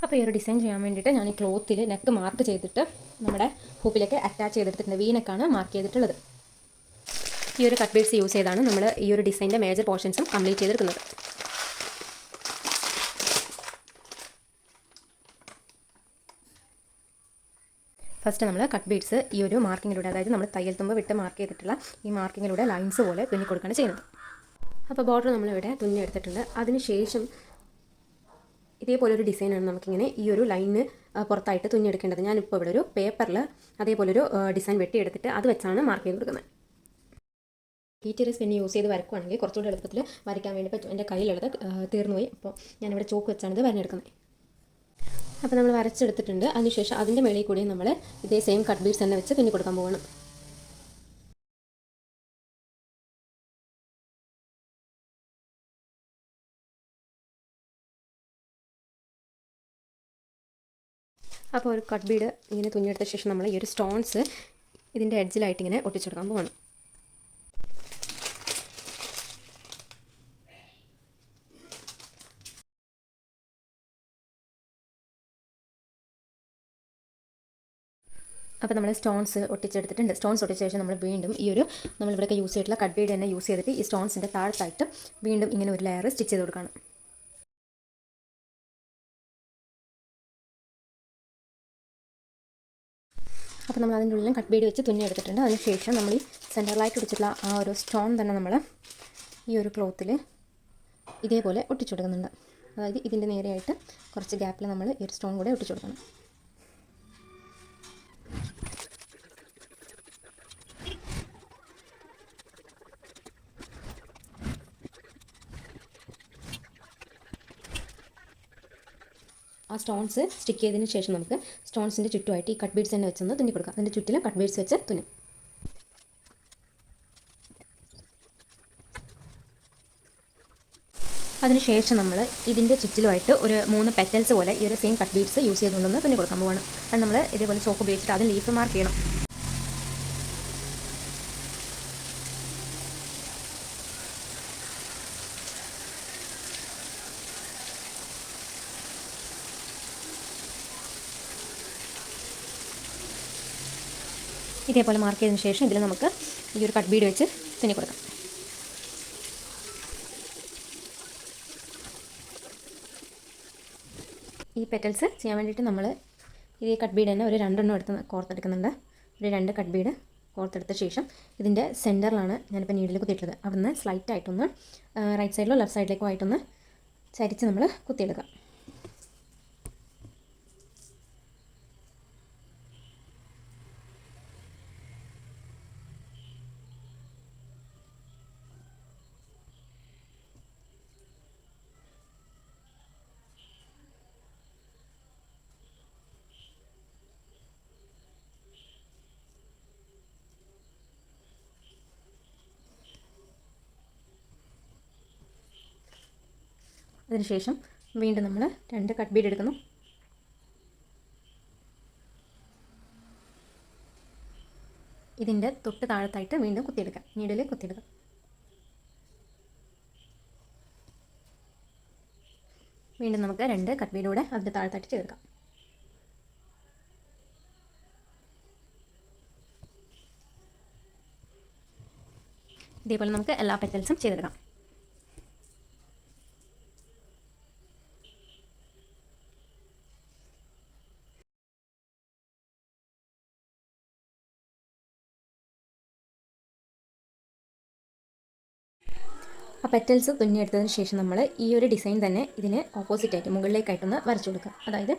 അപ്പോൾ ഈ ഒരു ഡിസൈൻ ചെയ്യാൻ വേണ്ടിയിട്ട് ഞാൻ ഈ ക്ലോത്തിൽ നെക്ക് മാർക്ക് ചെയ്തിട്ട് നമ്മുടെ ഹൂപ്പിലേക്ക് അറ്റാച്ച് ചെയ്തെടുത്തിട്ടുണ്ട്. വി നെക്കാണ് മാർക്ക് ചെയ്തിട്ടുള്ളത്. ഈ ഒരു കട്ട് ബീഡ്സ് യൂസ് ചെയ്താണ് നമ്മൾ ഈ ഒരു ഡിസൈൻ്റെ മേജർ പോർഷൻസും കംപ്ലീറ്റ് ചെയ്തെടുക്കുന്നത്. ഫസ്റ്റ് നമ്മൾ കട്ട് ബീഡ്സ് ഈ ഒരു മാർക്കിങ്ങിലൂടെ, അതായത് നമ്മൾ തയ്യൽ തുമ്പ് വിട്ട് മാർക്ക് ചെയ്തിട്ടുള്ള ഈ മാർക്കിങ്ങിലൂടെ ലൈൻസ് പോലെ തുന്നി കൊടുക്കുകയാണ് ചെയ്യുന്നത്. അപ്പോൾ ബോർഡർ നമ്മളിവിടെ തുന്നി എടുത്തിട്ടുണ്ട്. അതിനുശേഷം ഇതേപോലെ ഒരു ഡിസൈനാണ് നമുക്കിങ്ങനെ ഈ ഒരു ലൈനിന് പുറത്തായിട്ട് തുന്നിയെടുക്കേണ്ടത്. ഞാനിപ്പോൾ ഇവിടെ ഒരു പേപ്പറിൽ അതേപോലൊരു ഡിസൈൻ വെട്ടിയെടുത്തിട്ട് അത് വെച്ചാണ് മാർക്ക് ചെയ്ത് കൊടുക്കുന്നത്. ഹീറ്റേഴ്സ് പിന്നെ യൂസ് ചെയ്ത് വരക്കുവാണെങ്കിൽ കുറച്ചുകൂടി എളുപ്പത്തിൽ വരയ്ക്കാൻ വേണ്ടി പറ്റും. എൻ്റെ കയ്യിലുള്ളത് തീർന്നുപോയി. അപ്പോൾ ഞാനിവിടെ ചോക്ക് വെച്ചാണ് ഇത് വരഞ്ഞെടുക്കുന്നത്. അപ്പോൾ നമ്മൾ വരച്ചെടുത്തിട്ടുണ്ട്. അതിനുശേഷം അതിൻ്റെ മേളിൽ കൂടി നമ്മൾ ഇതേ സെയിം കട്ട് ബീഡ്സ് തന്നെ വെച്ച് തുന്നി കൊടുക്കാൻ പോകണം. അപ്പോൾ ഒരു കട്ട് ബീഡ് ഇങ്ങനെ തുന്നിയെടുത്ത ശേഷം നമ്മൾ ഈ ഒരു സ്റ്റോൺസ് ഇതിൻ്റെ എഡ്ജിലായിട്ട് ഇങ്ങനെ ഒട്ടിച്ചെടുക്കാൻ പോകണം. അപ്പോൾ നമ്മൾ സ്റ്റോൺസ് ഒട്ടിച്ചെടുത്തിട്ടുണ്ട്. സ്റ്റോൺസ് ഒട്ടിച്ച ശേഷം നമ്മൾ വീണ്ടും ഈ ഒരു നമ്മളിവിടെയൊക്കെ യൂസ് ചെയ്തിട്ടുള്ള കട്ട് ബീഡ് തന്നെ യൂസ് ചെയ്തിട്ട് ഈ സ്റ്റോൺസിൻ്റെ താഴത്തായിട്ട് വീണ്ടും ഇങ്ങനെ ഒരു ലെയർ സ്റ്റിച്ച് ചെയ്ത് കൊടുക്കണം. അപ്പോൾ നമ്മൾ അതിൻ്റെ ഉള്ളിലും കട്ട് ബീഡ് വെച്ച് തുന്നി എടുത്തിട്ടുണ്ട്. അതിനുശേഷം നമ്മൾ ഈ സെൻറ്ററിലായിട്ട് ഒട്ടിച്ചിട്ടുള്ള ആ ഒരു സ്റ്റോൺ തന്നെ നമ്മൾ ഈ ഒരു ക്ലോത്തിൽ ഇതേപോലെ ഒട്ടിച്ചു കൊടുക്കുന്നുണ്ട്. അതായത് ഇതിൻ്റെ നേരെയായിട്ട് കുറച്ച് ഗ്യാപ്പിൽ നമ്മൾ ഈ ഒരു സ്റ്റോൺ കൂടെ ഒട്ടിച്ചു കൊടുക്കണം. ആ സ്റ്റോൺസ് സ്റ്റിക്ക് ചെയ്തതിന് ശേഷം നമുക്ക് സ്റ്റോൺസിൻ്റെ ചുറ്റുമായിട്ട് ഈ കട്ട് ബീഡ്സ് തന്നെ വെച്ചൊന്ന് തുന്നി കൊടുക്കാം. അതിൻ്റെ ചുറ്റിലും കട്ട് ബീഡ്സ് വെച്ച് തുന്നി. അതിനുശേഷം നമ്മൾ ഇതിൻ്റെ ചുറ്റിലുമായിട്ട് ഒരു 3 പെറ്റൽസ് പോലെ ഈ ഒരു സെയിം കട്ട് ബീഡ്സ് യൂസ് ചെയ്തുകൊണ്ടൊന്ന് തുന്നി കൊടുക്കാൻ പോവാണ്. അത് നമ്മൾ ഇതേപോലെ ചോക്ക് ഉപയോഗിച്ചിട്ട് അതിന് ലീഫ് മാർക്ക് ചെയ്യണം. ഇതേപോലെ മാർക്ക് ചെയ്തതിന് ശേഷം ഇതിൽ നമുക്ക് ഈ ഒരു കട്ട് ബീഡ് വെച്ച് തുന്നി കൊടുക്കാം. ഈ പെറ്റൽസ് ചെയ്യാൻ വേണ്ടിയിട്ട് നമ്മൾ ഈ കട്ട് ബീഡ് തന്നെ ഒരു 2 എണ്ണം എടുത്ത് കോർത്തെടുക്കുന്നുണ്ട്. ഒരു 2 കട്ട് ബീഡ് കോർത്തെടുത്ത ശേഷം ഇതിൻ്റെ സെൻറ്ററിലാണ് ഞാനിപ്പോൾ നീഡിൽ കുത്തിയിട്ടുള്ളത്. അവിടുന്ന് സ്ലൈറ്റായിട്ടൊന്ന് റൈറ്റ് സൈഡിലോ ലെഫ്റ്റ് സൈഡിലേക്കോ ആയിട്ടൊന്ന് ചരിച്ച് നമ്മൾ കുത്തിയെടുക്കാം. അതിനുശേഷം വീണ്ടും നമ്മൾ 2 കട്ട് ബീഡ് എടുക്കുന്നു. ഇതിൻ്റെ തൊട്ട് താഴത്തായിട്ട് വീണ്ടും കുത്തിയെടുക്കാം. നീഡിൽ കുത്തിയെടുക്കാം. വീണ്ടും നമുക്ക് 2 കട്ട് ബീഡ് കൂടെ അതിൻ്റെ താഴത്തായിട്ട് ചേർക്കാം. ഇതേപോലെ നമുക്ക് എല്ലാ പെറ്റൽസും ചെയ്തെടുക്കാം. ആ പെറ്റൽസ് തുന്നിയെടുത്തതിന് ശേഷം നമ്മൾ ഈ ഒരു ഡിസൈൻ തന്നെ ഇതിന് ഓപ്പോസിറ്റായിട്ട് മുകളിലേക്കായിട്ടൊന്ന് വരച്ചു കൊടുക്കുക. അതായത്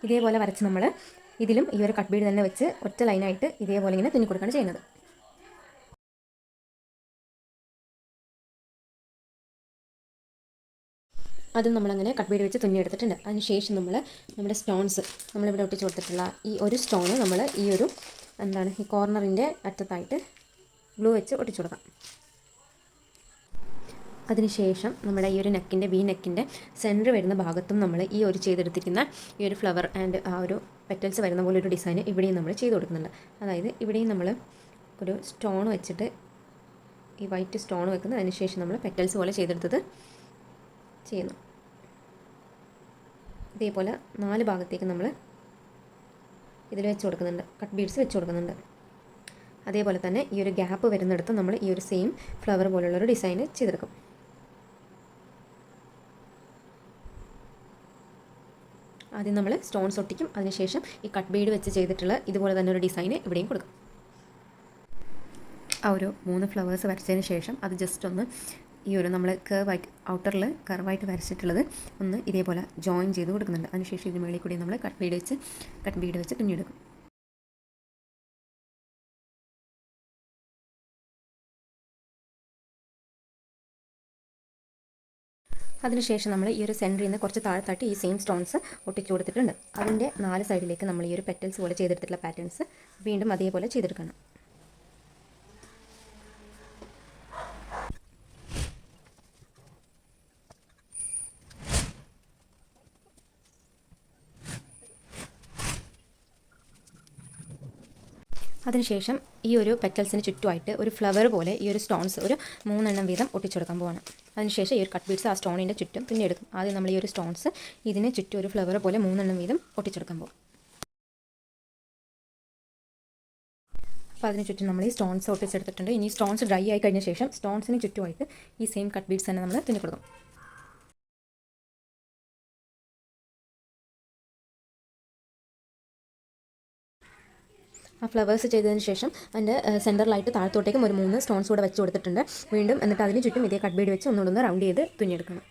ഇതേപോലെ വരച്ച് നമ്മൾ ഇതിലും ഈ ഒരു കട്ട് ബീഡ് തന്നെ വെച്ച് ഒറ്റ ലൈനായിട്ട് ഇതേപോലെ ഇങ്ങനെ തുന്നി കൊടുക്കുകയാണ് ചെയ്യുന്നത്. അതും നമ്മളങ്ങനെ കട്ട് ബീഡ് വെച്ച് തുന്നിയെടുത്തിട്ടുണ്ട്. അതിനുശേഷം നമ്മുടെ സ്റ്റോൺസ് നമ്മളിവിടെ ഒട്ടിച്ച് കൊടുത്തിട്ടുള്ള ഈ ഒരു സ്റ്റോണ് നമ്മൾ ഈ ഒരു ഈ കോർണറിൻ്റെ അറ്റത്തായിട്ട് ഗ്ലൂ വെച്ച് ഒട്ടിച്ചു കൊടുക്കാം. അതിനുശേഷം നമ്മുടെ ഈ ഒരു നെക്കിൻ്റെ വി നെക്കിൻ്റെ സെൻറ്റർ വരുന്ന ഭാഗത്തും നമ്മൾ ഈ ഒരു ചെയ്തെടുത്തിരിക്കുന്ന ഈ ഒരു ഫ്ലവർ ആൻഡ് ആ ഒരു പെറ്റൽസ് വരുന്ന പോലെ ഒരു ഡിസൈൻ ഇവിടെയും നമ്മൾ ചെയ്ത് കൊടുക്കുന്നുണ്ട്. അതായത് ഇവിടെയും നമ്മൾ ഒരു സ്റ്റോൺ വെച്ചിട്ട് ഈ വൈറ്റ് സ്റ്റോൺ വെക്കുന്നത്, അതിനുശേഷം നമ്മൾ പെറ്റൽസ് പോലെ ചെയ്തെടുത്തത് ചെയ്യുന്നു. ഇതേപോലെ 4 ഭാഗത്തേക്ക് നമ്മൾ ഇതിൽ വെച്ച് കൊടുക്കുന്നുണ്ട്, കട്ട് ബീഡ്സ് വെച്ച് കൊടുക്കുന്നുണ്ട്. അതേപോലെ തന്നെ ഈ ഒരു ഗ്യാപ്പ് വരുന്നിടത്ത് നമ്മൾ ഈ ഒരു സെയിം ഫ്ലവർ പോലുള്ളൊരു ഡിസൈൻ ചെയ്തെടുക്കും. ആദ്യം നമ്മൾ സ്റ്റോൺസ് ഒട്ടിക്കും, അതിനുശേഷം ഈ കട്ട് ബീഡ് വെച്ച് ചെയ്തിട്ടുള്ള ഇതുപോലെ തന്നെ ഒരു ഡിസൈന് ഇവിടെയും കൊടുക്കും. ആ ഒരു 3 ഫ്ലവേഴ്സ് വരച്ചതിന് ശേഷം അത് ജസ്റ്റ് ഒന്ന് ഈ ഒരു നമ്മൾ കർവായിട്ട് ഔട്ടറിൽ കർവായിട്ട് വരച്ചിട്ടുള്ളത് ഒന്ന് ഇതേപോലെ ജോയിൻ ചെയ്ത് കൊടുക്കുന്നുണ്ട്. അതിനുശേഷം ഇതിന് മുകളിൽ കൂടി നമ്മൾ കട്ട് ബീഡ് വെച്ച് തുന്നിയെടുക്കും. അതിനുശേഷം നമ്മൾ ഈ ഒരു സെൻറ്ററിൽ നിന്ന് കുറച്ച് താഴത്തായിട്ട് ഈ സെയിം സ്റ്റോൺസ് ഒട്ടിച്ചു കൊടുത്തിട്ടുണ്ട്. അതിൻ്റെ 4 സൈഡിലേക്ക് നമ്മൾ ഈ ഒരു പെറ്റൽസ് പോലെ ചെയ്തെടുത്തിട്ടുള്ള പാറ്റേൺസ് വീണ്ടും അതേപോലെ ചെയ്തെടുക്കണം. അതിനുശേഷം ഈ ഒരു പെറ്റൽസിന് ചുറ്റുമായിട്ട് ഒരു ഫ്ലവർ പോലെ ഈ ഒരു സ്റ്റോൺസ് ഒരു 3 എണ്ണം വീതം ഒട്ടിച്ചെടുക്കാൻ പോവാണ്. അതിനുശേഷം ഈ ഒരു കട്ട് ബീഡ്സ് ആ സ്റ്റോണിൻ്റെ ചുറ്റും തുന്നിയെടുക്കും. ആദ്യം നമ്മൾ ഈ ഒരു സ്റ്റോൺസ് ഇതിന് ചുറ്റും ഒരു ഫ്ലവർ പോലെ 3 എണ്ണം വീതം ഒട്ടിച്ചെടുക്കാൻ പോകും. അപ്പോൾ അതിന് ചുറ്റും നമ്മൾ ഈ സ്റ്റോൺസ് ഒട്ടിച്ചെടുത്തിട്ടുണ്ട്. ഇനി സ്റ്റോൺസ് ഡ്രൈ ആയി കഴിഞ്ഞ ശേഷം സ്റ്റോൺസിന് ചുറ്റുമായിട്ട് ഈ സെയിം കട്ട് ബീഡ്സ് തന്നെ നമ്മൾ തുന്നി കൊടുക്കും. ആ ഫ്ലവേഴ്സ് ചെയ്തതിന് ശേഷം അതിൻ്റെ സെൻറ്ററിലായിട്ട് താഴത്തോട്ടേക്കും ഒരു 3 സ്റ്റോൺസ് കൂടെ വെച്ച് കൊടുത്തിട്ടുണ്ട്. വീണ്ടും എന്നിട്ട് അതിന് ചുറ്റും ഇതേ കട്ട് ബീഡ് വെച്ച് ഒന്നുകൂടെ റൗണ്ട് ചെയ്ത് തുന്നിയെടുക്കണം.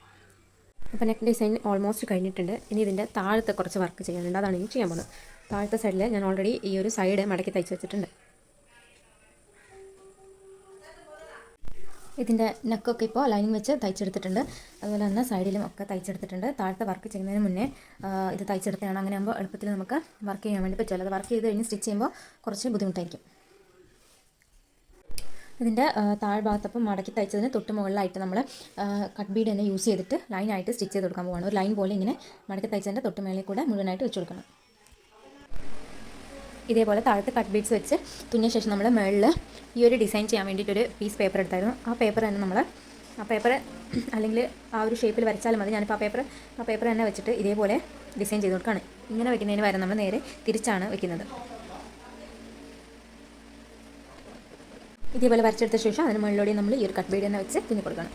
അപ്പോൾ നെക്ക് ഡിസൈൻ ഓൾമോസ്റ്റ് കഴിഞ്ഞിട്ടുണ്ട്. ഇനി ഇതിൻ്റെ താഴത്തെ കുറച്ച് വർക്ക് ചെയ്യാനുണ്ട്, അതാണ് ഇനി ചെയ്യാൻ പോകുന്നത്. താഴത്തെ സൈഡിൽ ഞാൻ ഓൾറെഡി ഈ ഒരു സൈഡ് മടക്കി തയ്ച്ച് വെച്ചിട്ടുണ്ട്. ഇതിൻ്റെ നെക്കൊക്കെ ഇപ്പോൾ ലൈനിങ് വെച്ച് തയ്ച്ചെടുത്തിട്ടുണ്ട്. അതുപോലെ തന്നെ സൈഡിലും ഒക്കെ തയ്ച്ചെടുത്തിട്ടുണ്ട്. താഴത്തെ വർക്ക് ചെയ്യുന്നതിന് മുന്നേ ഇത് തയ്ച്ചെടുത്തതാണ്. അങ്ങനെ ആകുമ്പോൾ എളുപ്പത്തിൽ നമുക്ക് വർക്ക് ചെയ്യാൻ വേണ്ടി പറ്റുമല്ലോ. അത് വർക്ക് ചെയ്ത് കഴിഞ്ഞ് സ്റ്റിച്ച് ചെയ്യുമ്പോൾ കുറച്ച് ബുദ്ധിമുട്ടായിരിക്കും. ഇതിൻ്റെ താഴ്ഭാഗത്തപ്പം മടക്കി തയ്ച്ചതിന് തൊട്ട് മുകളിലായിട്ട് നമ്മൾ കട്ട് ബീഡ് തന്നെ യൂസ് ചെയ്തിട്ട് ലൈനായിട്ട് സ്റ്റിച്ച് ചെയ്ത് കൊടുക്കാൻ പോവുകയാണ്. ഒരു ലൈൻ പോലെ ഇങ്ങനെ മടക്കി തയ്ച്ചതിൻ്റെ തൊട്ട് മേളിൽ കൂടെ മുഴുവനായിട്ട് വെച്ച് കൊടുക്കണം. ഇതേപോലെ താഴത്ത് കട്ട് ബീഡ്സ് വെച്ച് തുന്നിയ ശേഷം നമ്മൾ മുകളിൽ ഈ ഒരു ഡിസൈൻ ചെയ്യാൻ വേണ്ടിയിട്ടൊരു പീസ് പേപ്പർ എടുത്തായിരുന്നു. ആ പേപ്പർ തന്നെ നമ്മൾ അല്ലെങ്കിൽ ആ ഒരു ഷേപ്പിൽ വരച്ചാലും മതി. ഞാനിപ്പോൾ ആ പേപ്പർ തന്നെ വെച്ചിട്ട് ഇതേപോലെ ഡിസൈൻ ചെയ്ത് കൊടുക്കുകയാണ്. ഇങ്ങനെ വെക്കുന്നതിന് പകരം നമ്മൾ നേരെ തിരിച്ചാണ് വെക്കുന്നത്. ഇതേപോലെ വരച്ചെടുത്ത ശേഷം അതിന് മുകളിലൂടെ നമ്മൾ ഈ ഒരു കട്ട് ബീഡ് തന്നെ വെച്ച് തുന്നി കൊടുക്കണം.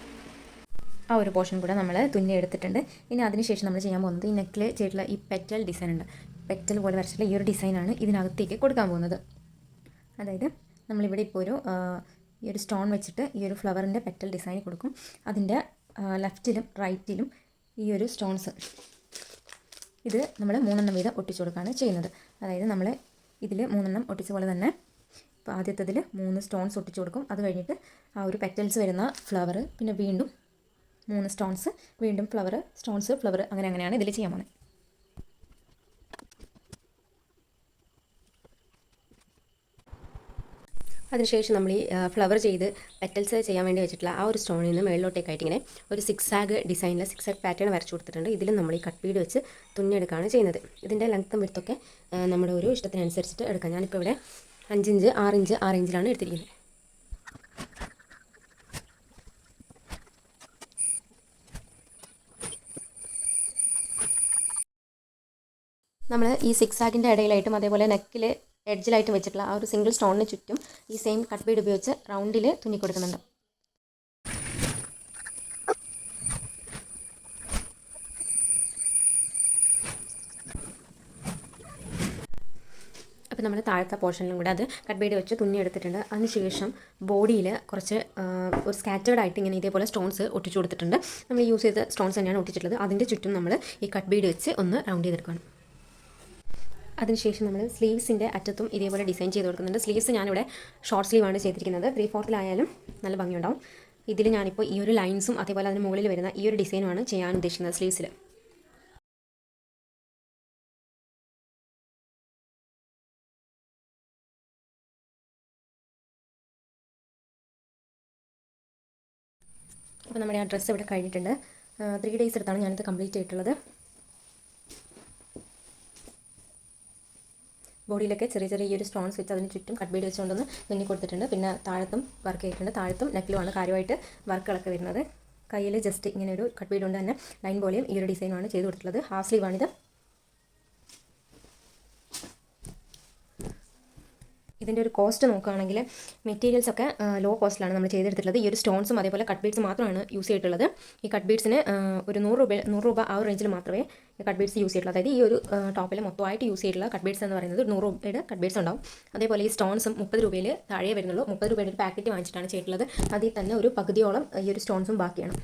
ആ ഒരു പോർഷൻ കൂടെ നമ്മൾ തുന്നി എടുത്തിട്ടുണ്ട്. ഇനി അതിനുശേഷം നമ്മൾ ചെയ്യാൻ പോകുന്നത് ഈ നെക്കിൽ ചെയ്തിട്ടുള്ള ഈ പെറ്റൽ ഡിസൈൻ ഉണ്ട്. പെറ്റൽ പോലെ വരച്ചിട്ടുള്ള ഈ ഒരു ഡിസൈനാണ് ഇതിനകത്തേക്ക് കൊടുക്കാൻ പോകുന്നത്. അതായത് നമ്മളിവിടെ ഇപ്പോൾ ഈ ഒരു സ്റ്റോൺ വെച്ചിട്ട് ഈ ഒരു ഫ്ലവറിൻ്റെ പെറ്റൽ ഡിസൈൻ കൊടുക്കും. അതിൻ്റെ ലെഫ്റ്റിലും റൈറ്റിലും ഈ ഒരു സ്റ്റോൺസ് ഇത് നമ്മൾ 3 എണ്ണം വീതം ഒട്ടിച്ചു കൊടുക്കുകയാണ് ചെയ്യുന്നത്. അതായത് നമ്മൾ ഇതിൽ 3 എണ്ണം ഒട്ടിച്ച പോലെ തന്നെ ഇപ്പോൾ ആദ്യത്തതിൽ 3 സ്റ്റോൺസ് ഒട്ടിച്ചു കൊടുക്കും. അത് കഴിഞ്ഞിട്ട് ആ ഒരു പെറ്റൽസ് വരുന്ന ഫ്ലവർ, പിന്നെ വീണ്ടും 3 സ്റ്റോൺസ്, വീണ്ടും ഫ്ലവർ, സ്റ്റോൺസ്, ഫ്ലവർ, അങ്ങനെയാണ് ഇതിൽ ചെയ്യാൻ പോകുന്നത്. അതിനുശേഷം നമ്മൾ ഈ ഫ്ലവർ ചെയ്ത് പെറ്റൽസ് ചെയ്യാൻ വേണ്ടി വെച്ചിട്ടുള്ള ആ ഒരു സ്റ്റോണിൽ നിന്ന് മേളിലോട്ടേക്കായിട്ട് ഇങ്ങനെ ഒരു സിക്സാഗ് ഡിസൈനിൽ സിക്സാഗ് പാറ്റേൺ വരച്ചു കൊടുത്തിട്ടുണ്ട്. ഇതിലും നമ്മൾ ഈ കട്ട് ബീഡ് വെച്ച് തുന്നിയെടുക്കുകയാണ് ചെയ്യുന്നത്. ഇതിൻ്റെ ലെങ്ത്തും വിഡ്ത്തൊക്കെ നമ്മുടെ ഒരു ഇഷ്ടത്തിനനുസരിച്ചിട്ട് എടുക്കാം. ഞാനിപ്പോൾ ഇവിടെ 5 ഇഞ്ച് 6 ഇഞ്ച് 6 ഇഞ്ചിലാണ് എടുത്തിരിക്കുന്നത്. നമ്മൾ ഈ സിക്സാഗിൻ്റെ ഇടയിലായിട്ടും അതേപോലെ നെക്കിൽ എഡ്ജിലായിട്ട് വെച്ചിട്ടുള്ള ആ ഒരു സിംഗിൾ സ്റ്റോണിന് ചുറ്റും ഈ സെയിം കട്ട് ബീഡ് ഉപയോഗിച്ച് റൗണ്ടിൽ തുന്നി കൊടുക്കുന്നുണ്ട്. അപ്പോൾ നമ്മൾ താഴത്തെ പോർഷനിലും കൂടെ അത് കട്ട് ബീഡ് വെച്ച് തുന്നി എടുത്തിട്ടുണ്ട്. അതിനുശേഷം ബോഡിയിൽ കുറച്ച് ഒരു സ്കാറ്റേർഡ് ആയിട്ട് ഇങ്ങനെ ഇതേപോലെ സ്റ്റോൺസ് ഒട്ടിച്ചു കൊടുത്തിട്ടുണ്ട്. നമ്മൾ യൂസ് ചെയ്ത സ്റ്റോൺസ് തന്നെയാണ് ഒട്ടിച്ചിട്ടുള്ളത്. അതിൻ്റെ ചുറ്റും നമ്മൾ ഈ കട്ട് ബീഡ് വെച്ച് ഒന്ന് റൗണ്ട് ചെയ്തെടുക്കണം. അതിനുശേഷം നമ്മൾ സ്ലീവ്സിൻ്റെ അറ്റത്തും ഇതേപോലെ ഡിസൈൻ ചെയ്ത് കൊടുക്കുന്നുണ്ട്. സ്ലീവ്സ് ഞാനിവിടെ ഷോർട്ട് സ്ലീവാണ് ചെയ്തിരിക്കുന്നത്. 3/4 നല്ല ഭംഗിയുണ്ടാവും. ഇതിൽ ഞാനിപ്പോൾ ഈ ഒരു ലൈൻസും അതേപോലെ അതിന് മുകളിൽ വരുന്ന ഈ ഒരു ഡിസൈനുമാണ് ചെയ്യാൻ ഉദ്ദേശിക്കുന്നത് സ്ലീവ്സിൽ. അപ്പോൾ നമ്മുടെ ആ ഡ്രസ്സ് ഇവിടെ കഴിഞ്ഞിട്ടുണ്ട്. 3 days എടുത്താണ് ഞാനിത് കംപ്ലീറ്റ് ചെയ്തിട്ടുള്ളത്. ബോഡിയിലൊക്കെ ചെറിയ ചെറിയ ഈ ഒരു സ്റ്റോൺസ് വെച്ച് അതിന് ചുറ്റും കട്ട് ബീഡ് വെച്ചുകൊണ്ടൊന്ന് തുന്നി കൊടുത്തിട്ടുണ്ട്. പിന്നെ താഴത്തും വർക്ക് ചെയ്തിട്ടുണ്ട്. താഴത്തും നെക്കിലുമാണ് കാര്യമായിട്ട് വർക്കുകളൊക്കെ വരുന്നത്. കയ്യിൽ ജസ്റ്റ് ഇങ്ങനെ ഒരു കട്ട് ബീഡ് കൊണ്ട് തന്നെ ലൈൻ പോലെയും ഈ ഒരു ഡിസൈനുമാണ് ചെയ്ത് കൊടുത്തിട്ടുള്ളത്. ഹാഫ് സ്ലീവാണിത്. ഇതിൻ്റെ ഒരു കോസ്റ്റ് നോക്കുകയാണെങ്കിൽ മെറ്റീരിയൽസ് ഒക്കെ ലോ കോസ്റ്റിലാണ് നമ്മൾ ചെയ്തെടുത്തിട്ടുള്ളത്. ഈ ഒരു സ്റ്റോൺസും അതേപോലെ കട്ട് ബീഡ്സ് മാത്രമാണ് യൂസ് ചെയ്തിട്ടുള്ളത്. ഈ കട്ട് ബീഡ്സിന് ഒരു 100 രൂപ ആ ഒരു റേഞ്ചിൽ മാത്രമേ ഈ കട്ട് ബീഡ്സ് യൂസ് ചെയ്തിട്ടുള്ളൂ. അതായത് ഈ ഒരു ടോപ്പിൽ മൊത്തമായിട്ട് യൂസ് ചെയ്തിട്ടുള്ള കട്ട് ബീഡ്സ് എന്ന് പറയുന്നത് 100 രൂപയുടെ കട്ട് ബീഡ്സ് ഉണ്ടാവും. അതേപോലെ ഈ സ്റ്റോൺസും 30 രൂപയിൽ താഴെ വരുന്നുള്ളൂ. 30 രൂപയുടെ ഒരു പാക്കറ്റ് വാങ്ങിച്ചിട്ടാണ് ചെയ്തിട്ടുള്ളത്. അതിൽ തന്നെ ഒരു പകുതിയോളം ഈ ഒരു സ്റ്റോൺസും ബാക്കിയാണ്.